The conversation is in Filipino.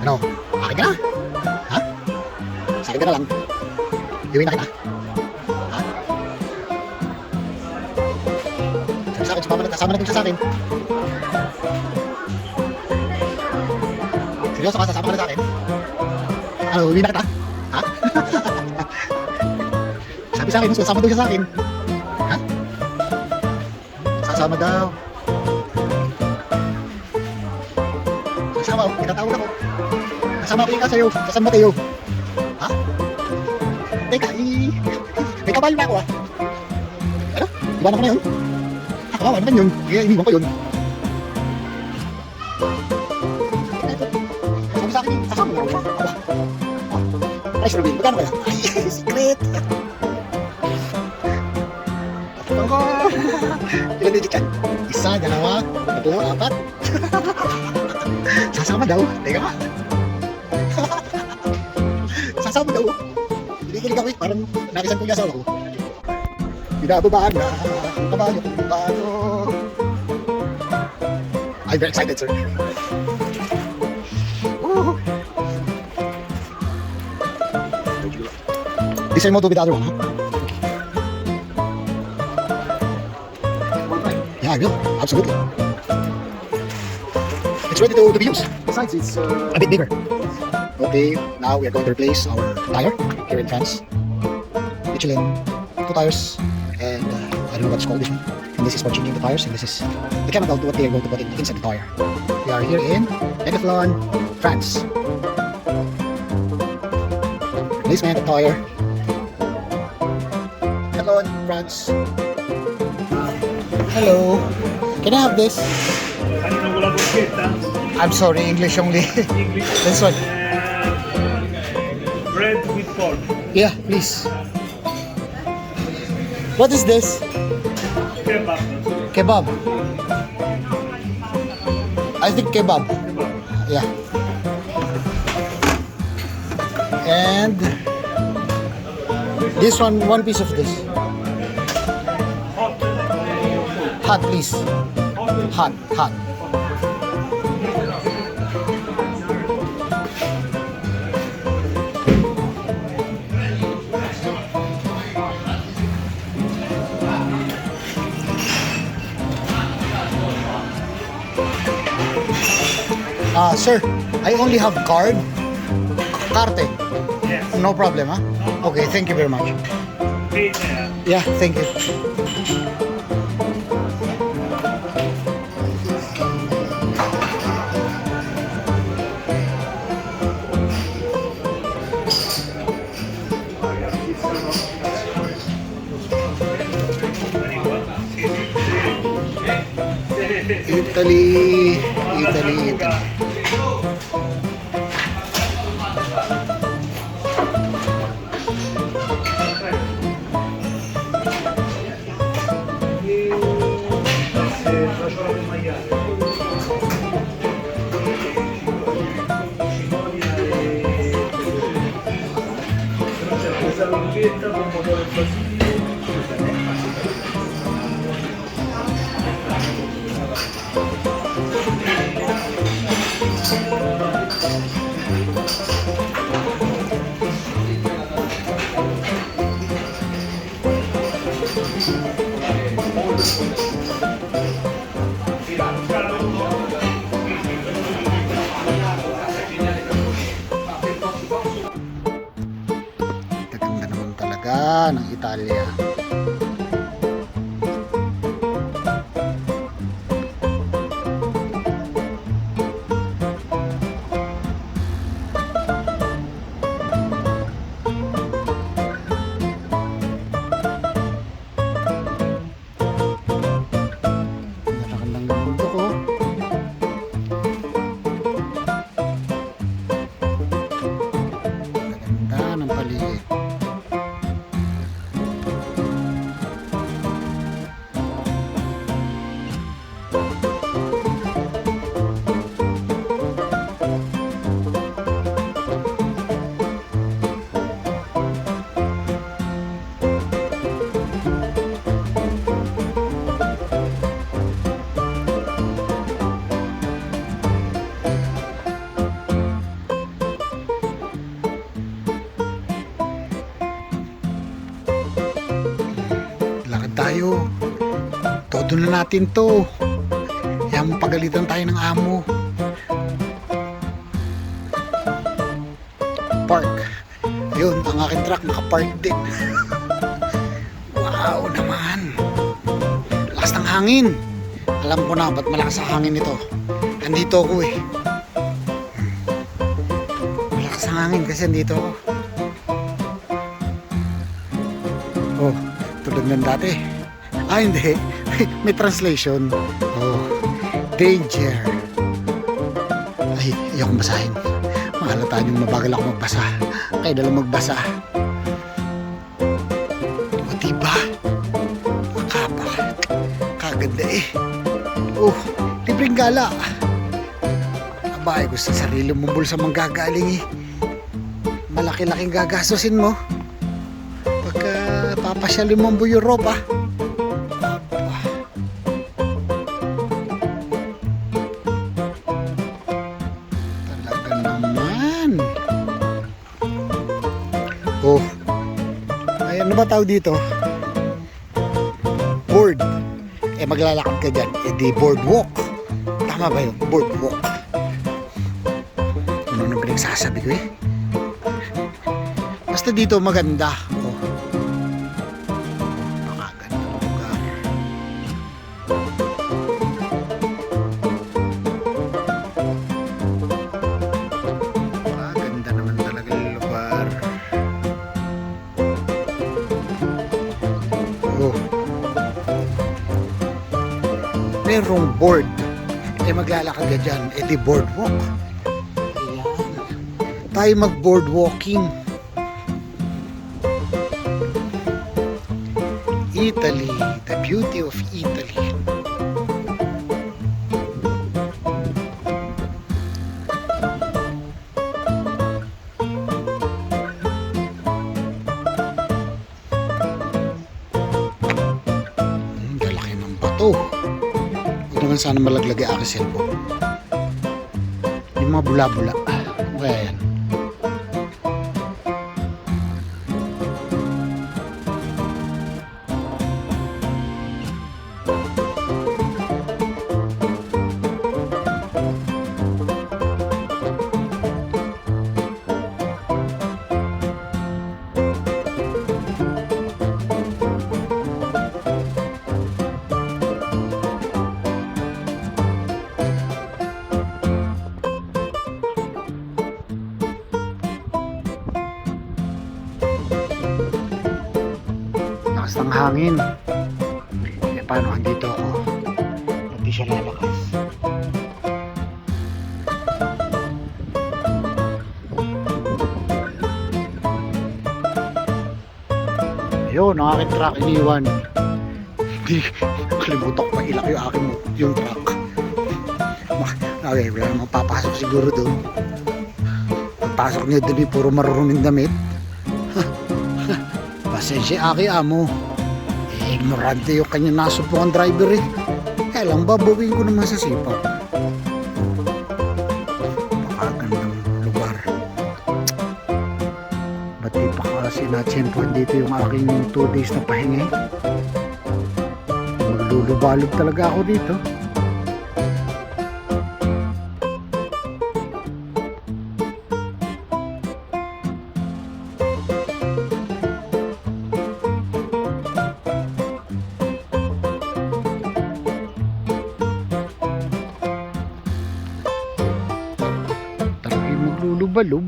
Ano? Akin ka na? Ha? Sa akin ka na lang. Iuwi na kita. Ha? Sabi sa akin, kasama na siya sa akin. Seryoso ka, sasama ka na sa akin? Ano, uwi na kita? Ha? Sabi sa akin, sasama daw siya sa akin. Ha? Sasama daw. Sasama, tinatawag ako. Kasama ko yung kasayo, sa San Mateo. Ha? Teka, may kabayo na ako ah. Ano? Iwanan ko na yun? Ha, kawawa naman yun. Iniwan ko yun. Sabi sa akin, kasama mo ako. Price reveal, magkano kaya? Ay, secret! Tapos ko! Ilan digit yan? Isa, dalawa, tatlo, apat. Sasama daw. Teka nga. Sasama daw. Kinikilig ako eh. Parang nakisan ko yung asawa ko. Binababaan na ang kabayo kung paano. I'm very excited, sir. Woo! This same motor with the other one, huh? Yeah, I will. Absolutely. It's ready to be used. Besides, it's a bit bigger. Okay, now we are going to replace our tire here in France. Michelin, 2 tires, and I don't know what's called this one. And this is for changing the tires, and this is the chemical to what they are going to put inside the tire. We are here in Decathlon, France. Replacement of tire. Decathlon, France. Hello. Can I have this? I'm sorry, English only. English. This one. Bread with pork. Yeah, please. What is this? Kebab. Kebab. I think kebab. Yeah. And this one piece of this. Hot, please. Hot. Sir, I only have carte. Yes. No problem, huh? Okay, thank you very much. Pay there. Yeah, thank you. Italy. Questa lunghetta con motore basilico. Ganda naman talaga ng Italia. Napakagandang mundo ko. Ganda ng paligid. tayo. Todo na natin to. Kaya pagalitan tayo ng amo. Park. Ayun, ang aking truck nakapark din. Wow naman. Lakas ng hangin. Alam ko na ba't malakas ang hangin nito. Andito ako eh. Malakas ang hangin kasi andito ako. Oh, tulad ng dati. Hindi. May translation. Oh, danger. Ay, ayokong basahin. Mahalata niyong mabagal ako magbasa. Kaya na lang magbasa. O diba? Kaganda eh. Oh, libreng gala. Aba, gusto sarili mong bulsa manggagaling eh. Malaki-laking gagastusin mo. Pagka papasyalin mo ang buong Europa. Talaga naman. Oh, ay ano ba tawag dito? Board. Eh maglalakad ka dyan, eh di boardwalk. Tama ba yun? Boardwalk. Ano na pinagsasabi ko eh? Basta dito maganda. Oh. Napakaganda ng lugar. Napakaganda naman talaga yung lugar. Oh. Merong board. Eh maglalakad ka dyan, eh di boardwalk. Ayan. Tayo mag boardwalking. Italy, the beauty of Italy. Galaki ng bato. Huwag naman sana malaglag ang aking cellphone. Yung mga bula-bula. Kaya yan. Lakas ng hangin. Eh paano andito ako? Hindi siya lalakas. Ayun, ang aking truck iniwan. Hindi, kalimutan ko pa ilak yung aking yung truck. Okay, wala namang papasok siguro doon. Pagpasok niya doon puro maruruming damit. Pasensya aki amo. Ignorante yung kanya nasubukang driver eh. Kaya lang babawin ko naman sa sipag. Napakagandang lugar. Ba't di pa kasi natsempuan dito yung aking 2 days na pahinga eh. Maglulubalog talaga ako dito. Maglulubalog.